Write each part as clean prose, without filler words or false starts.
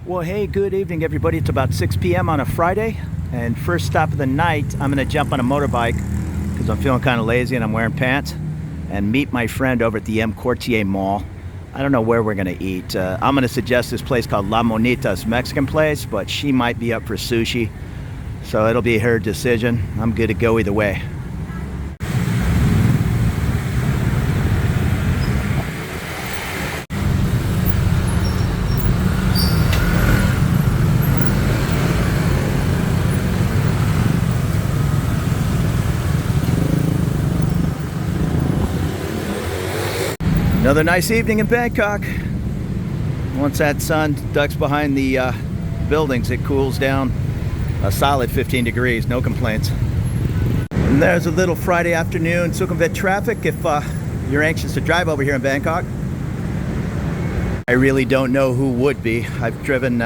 Well, hey, good evening, everybody. It's about 6 p.m. on a Friday, and first stop of the night, I'm going to jump on a motorbike because I'm feeling kind of lazy and I'm wearing pants, and meet my friend over at the M Quartier Mall. I don't know where we're going to eat. I'm going to suggest this place called La Monita's Mexican place, but she might be up for sushi, so it'll be her decision. I'm good to go either way. Another nice evening in Bangkok. Once that sun ducks behind the buildings, it cools down a solid 15 degrees, no complaints. And there's a little Friday afternoon Sukhumvit traffic if you're anxious to drive over here in Bangkok. I really don't know who would be. I've driven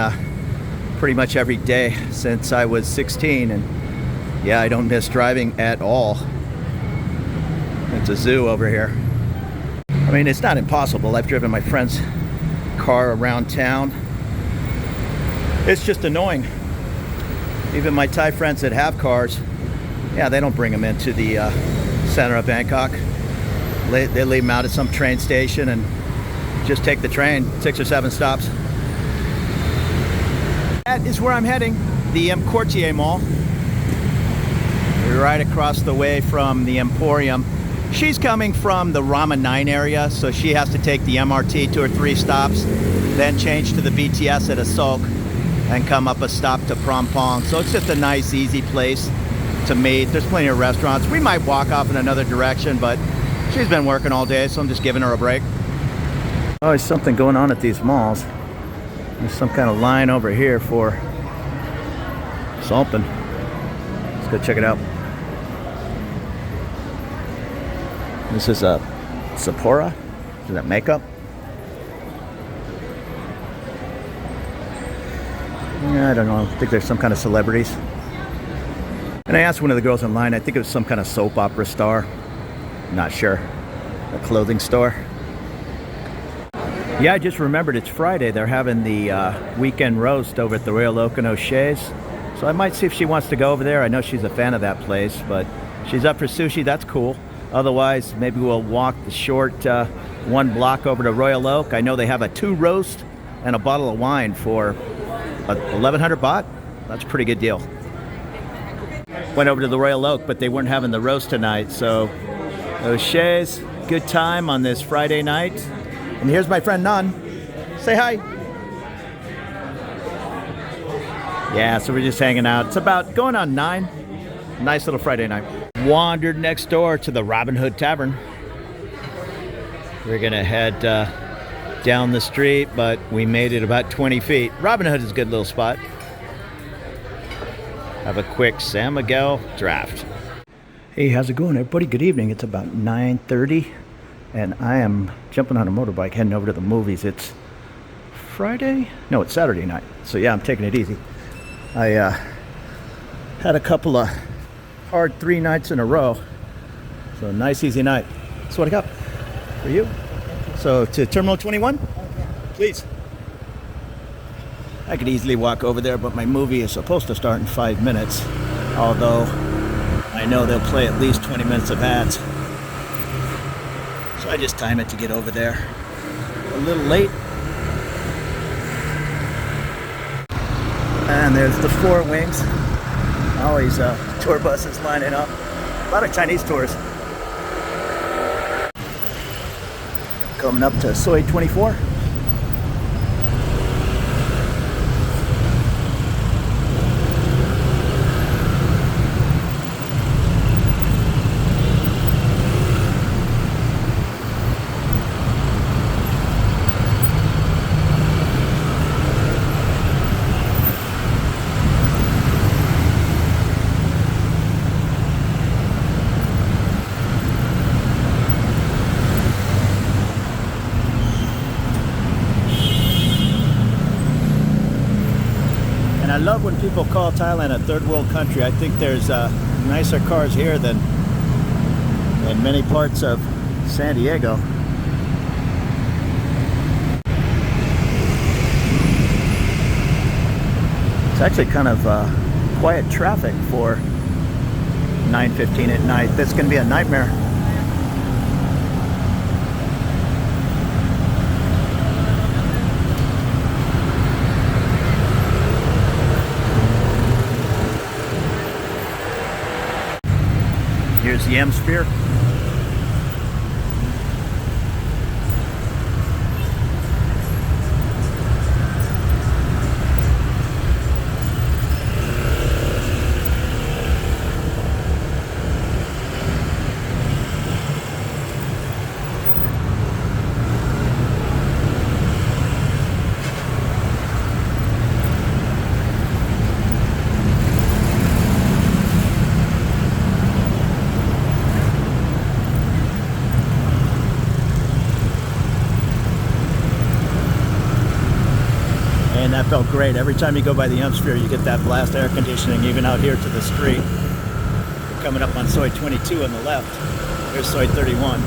pretty much every day since I was 16, and yeah, I don't miss driving at all. It's a zoo over here. I mean, it's not impossible. I've driven my friend's car around town. It's just annoying. Even my Thai friends that have cars, yeah, they don't bring them into the center of Bangkok. They leave them out at some train station and just take the train, 6 or 7 stops. That is where I'm heading, the M Quartier Mall. We're right across the way from the Emporium. She's coming from the Rama 9 area, so she has to take the MRT 2 or 3 stops, then change to the BTS at Asok, and come up a stop to Prampong. So it's just a nice, easy place to meet. There's plenty of restaurants. We might walk off in another direction, but she's been working all day, so I'm just giving her a break. Always something going on at these malls. There's some kind of line over here for something. Let's go check it out. This is a Sephora. Is that makeup? Yeah, I don't know. I think there's some kind of celebrities. And I asked one of the girls in line, I think it was some kind of soap opera star. Not sure. A clothing store. Yeah, I just remembered it's Friday. They're having the weekend roast over at the Royal Oak and O'Shea's. So I might see if she wants to go over there. I know she's a fan of that place, but she's up for sushi. That's cool. Otherwise, maybe we'll walk the short 1 block over to Royal Oak. I know they have a 2 roast and a bottle of wine for 1,100 baht. That's a pretty good deal. Went over to the Royal Oak, but they weren't having the roast tonight. So O'Shea's, good time on this Friday night. And here's my friend Nan. Say hi. Yeah, so we're just hanging out. It's about going on 9. Nice little Friday night. Wandered next door to the Robin Hood Tavern. We're gonna head down the street, but we made it about 20 feet. Robin Hood is a good little spot. Have a quick San Miguel draft. Hey, how's it going, everybody? Good evening. It's about 9:30, and I am jumping on a motorbike heading over to the movies. It's Friday? No, it's Saturday night. So yeah, I'm taking it easy. I had a couple of hard 3 nights in a row, so a nice easy night. That's what I got for you. So to Terminal 21, please. I could easily walk over there, but my movie is supposed to start in 5 minutes, although I know they'll play at least 20 minutes of ads, so I just time it to get over there a little late. And there's the 4 Wings. Always tour buses lining up. A lot of Chinese tours. Coming up to Soi 24. I love when people call Thailand a third world country. I think there's nicer cars here than in many parts of San Diego. actually kind of quiet traffic for 9:15 at night. This is going to be a nightmare. Here's the M-Sphere. And that felt great. Every time you go by the M-Sphere, you get that blast air conditioning, even out here to the street. We're coming up on Soi 22 on the left. There's Soi 31.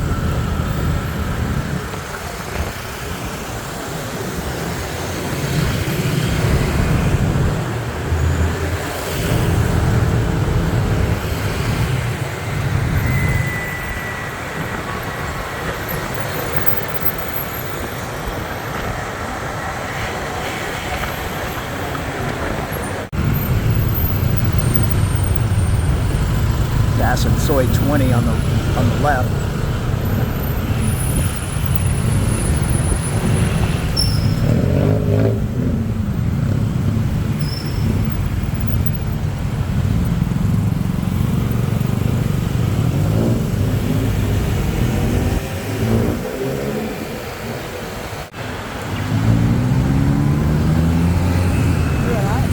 And Soi 20 on the left.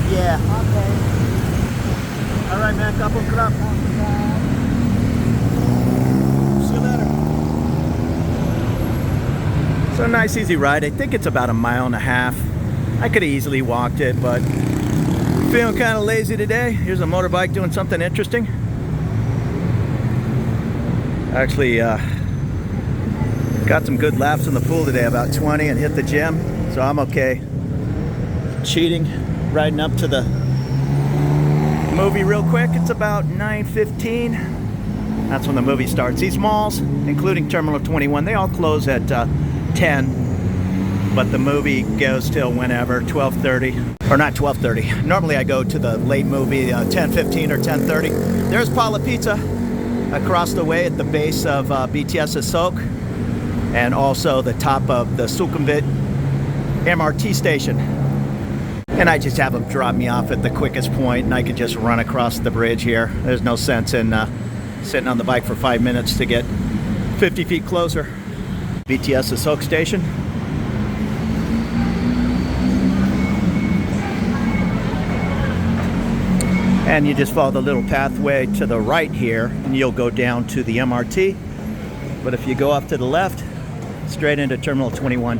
Yeah. Okay. All right, man. Couple crap. So nice easy ride. I think it's about 1.5 miles. I could have easily walked it, but feeling kind of lazy today. Here's a motorbike doing something interesting. Actually got some good laps in the pool today, about 20, and hit the gym, so I'm okay. Cheating, riding up to the movie real quick. It's about 9:15. That's when the movie starts. These malls, including Terminal 21, they all close at 10, but the movie goes till whenever, 12:30, or not 12:30. Normally I go to the late movie, 10:15 or 10:30. There's Paula Pizza across the way at the base of BTS Asok, and also the top of the Sukhumvit MRT station. And I just have them drop me off at the quickest point, and I could just run across the bridge here. There's no sense in sitting on the bike for 5 minutes to get 50 feet closer. BTS Asok station. And you just follow the little pathway to the right here, and you'll go down to the MRT. But if you go off to the left, straight into Terminal 21.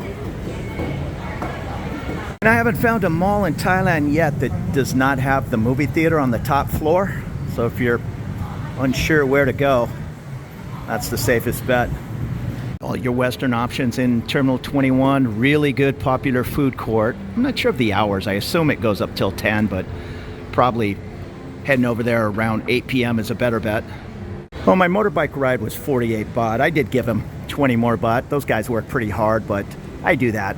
And I haven't found a mall in Thailand yet that does not have the movie theater on the top floor. So if you're unsure where to go, that's the safest bet. All your Western options in Terminal 21, really good popular food court. I'm not sure of the hours. I assume it goes up till 10, but probably heading over there around 8 p.m. is a better bet. Well, my motorbike ride was 48 baht. I did give him 20 more baht. Those guys work pretty hard, but I do that,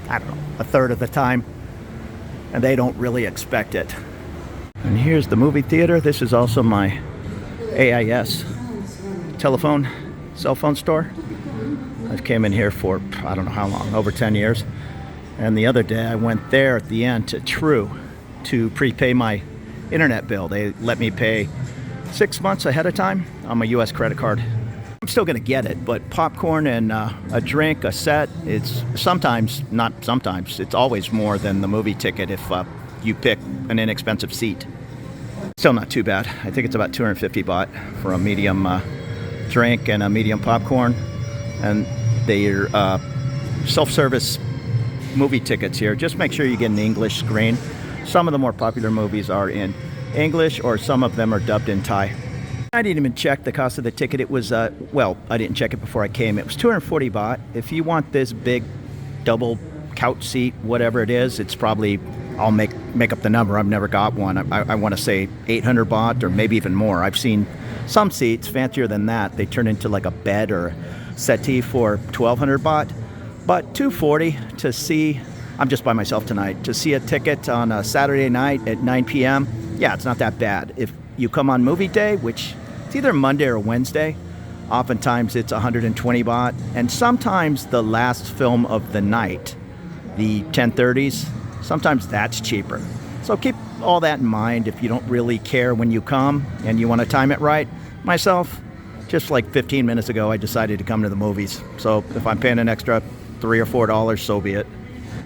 I don't know, a third of the time, and they don't really expect it. And here's the movie theater. This is also my AIS cell phone store. I came in here for, I don't know how long, over 10 years. And the other day I went there at the end to True to prepay my internet bill. They let me pay 6 months ahead of time on my US credit card. I'm still gonna get it, but popcorn and a drink, a set, it's sometimes, not sometimes, it's always more than the movie ticket if you pick an inexpensive seat. Still not too bad. I think it's about 250 baht for a medium drink and a medium popcorn. And they're self-service movie tickets here. Just make sure you get an English screen. Some of the more popular movies are in English, or some of them are dubbed in Thai. I didn't even check the cost of the ticket. It was, well, I didn't check it before I came. It was 240 baht. If you want this big double couch seat, whatever it is. It's probably, I'll make up the number. I've never got one. I want to say 800 baht or maybe even more. I've seen some seats fancier than that. They turn into like a bed or settee for 1200 baht. But 240 to see, I'm just by myself tonight, to see a ticket on a Saturday night at 9 p.m., yeah, it's not that bad. If you come on movie day, which it's either Monday or Wednesday, oftentimes it's 120 baht. And sometimes the last film of the night, the 10:30s, sometimes that's cheaper. So keep all that in mind if you don't really care when you come and you want to time it right. Myself, just like 15 minutes ago, I decided to come to the movies. So if I'm paying an extra $3 or $4, so be it.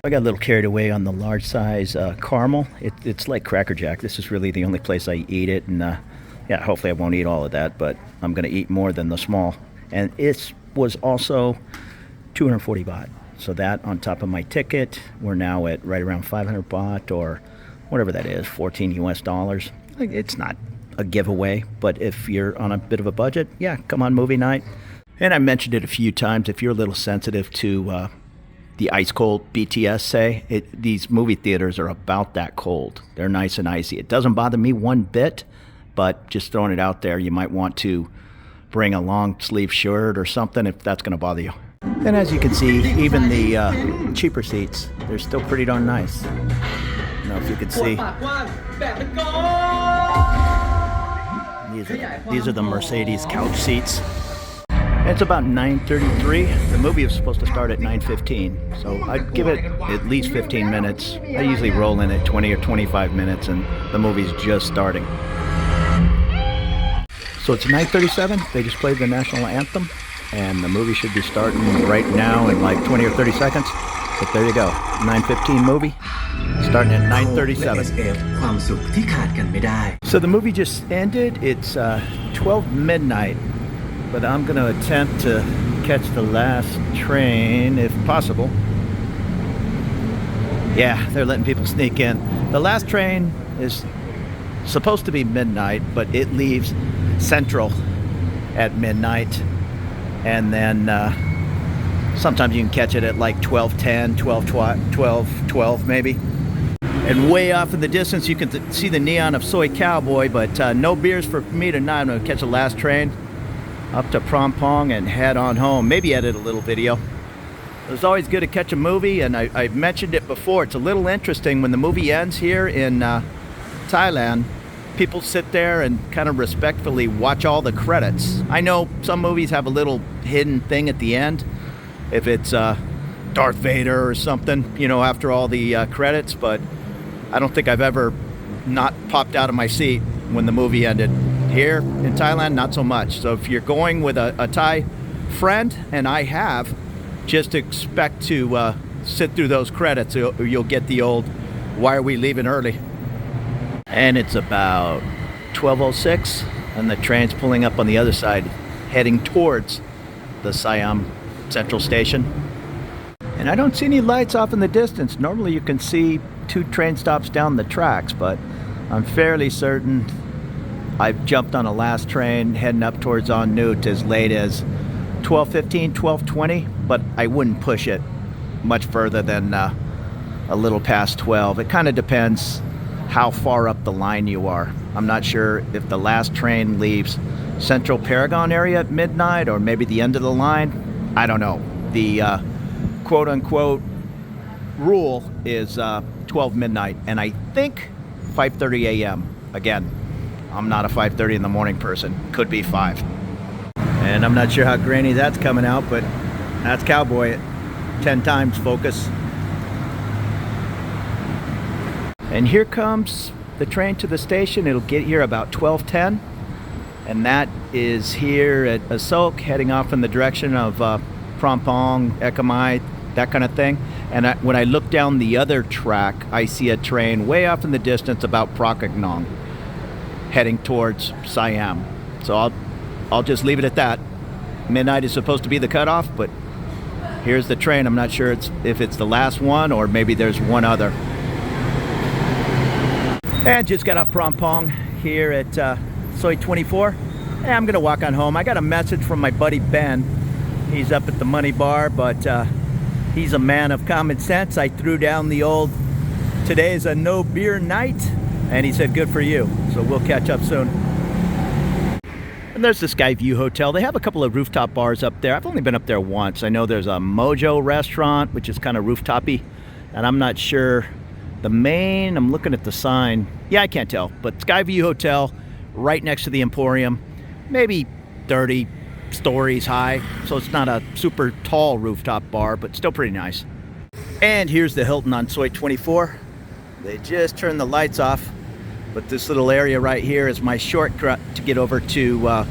I got a little carried away on the large size caramel. It's like Cracker Jack. This is really the only place I eat it. And yeah, hopefully I won't eat all of that, but I'm going to eat more than the small. And it was also 240 baht. So that on top of my ticket, we're now at right around 500 baht or whatever that is, 14 US dollars. It's not a giveaway, but if you're on a bit of a budget, yeah, come on movie night. And I mentioned it a few times, if you're a little sensitive to the ice cold BTS, say, these movie theaters are about that cold. They're nice and icy. It doesn't bother me one bit, but just throwing it out there, you might want to bring a long sleeve shirt or something if that's going to bother you. And as you can see, even the cheaper seats, they're still pretty darn nice. I don't know if you can see. These are the Mercedes couch seats. It's about 9:33. The movie is supposed to start at 9:15, so I'd give it at least 15 minutes. I usually roll in at 20 or 25 minutes, and the movie's just starting. So it's 9:37. They just played the national anthem, and the movie should be starting right now in like 20 or 30 seconds. But there you go, 9:15 movie, starting at 9:37. So the movie just ended. It's 12 midnight. But I'm going to attempt to catch the last train if possible. Yeah, they're letting people sneak in. The last train is supposed to be midnight, but it leaves Central at midnight. And then sometimes you can catch it at like 12:10, 12:12 maybe. And way off in the distance you can see the neon of Soy Cowboy, but no beers for me tonight. I'm going to catch the last train up to Phrom Phong and head on home. Maybe edit a little video. It's always good to catch a movie, and I've mentioned it before. It's a little interesting when the movie ends here in Thailand. People sit there and kind of respectfully watch all the credits. I know some movies have a little hidden thing at the end, if it's Darth Vader or something, you know, after all the credits, but I don't think I've ever not popped out of my seat when the movie ended. Here in Thailand, not so much. So if you're going with a Thai friend, and I have, just expect to sit through those credits. You'll get the old, why are we leaving early? And it's about 12:06, and the train's pulling up on the other side, heading towards the Siam Central Station. And I don't see any lights off in the distance. Normally you can see 2 train stops down the tracks, but I'm fairly certain I've jumped on a last train heading up towards En Nut as late as 12:15, 12:20, but I wouldn't push it much further than a little past 12. It kind of depends how far up the line you are. I'm not sure if the last train leaves Central Paragon area at midnight or maybe the end of the line. I don't know. The quote-unquote rule is 12 midnight, and I think 5:30 a.m. Again, I'm not a 5:30 in the morning person. Could be 5. And I'm not sure how grainy that's coming out, but that's Cowboy at 10 times focus. And here comes the train to the station. It'll get here about 12:10. And that is here at Asok, heading off in the direction of Phrom Phong, Ekamai, that kind of thing. And when I look down the other track, I see a train way off in the distance about Prakaknong, heading towards Siam. So I'll just leave it at that. Midnight is supposed to be the cutoff, but here's the train. I'm not sure if it's the last one or maybe there's one other. And just got off Phrom Phong here at Soi 24. And I'm gonna walk on home. I got a message from my buddy Ben. He's up at the Money Bar, but He's a man of common sense. I threw down the old, today's a no beer night, and he said good for you. So we'll catch up soon. And there's the Skyview Hotel. They have a couple of rooftop bars up there. I've only been up there once. I know there's a Mojo restaurant, which is kind of rooftopy, and I'm not sure the main. I'm looking at the sign. Yeah, I can't tell, but Skyview Hotel right next to the Emporium, maybe 30 stories high, so it's not a super tall rooftop bar, but still pretty nice. And here's the Hilton on Soi 24. They just turned the lights off, but this little area right here is my shortcut to get over to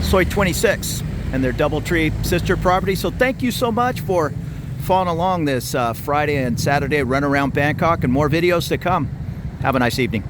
Soi 26 and their DoubleTree sister property. So thank you so much for following along this Friday and Saturday run around Bangkok, and more videos to come. Have a nice evening.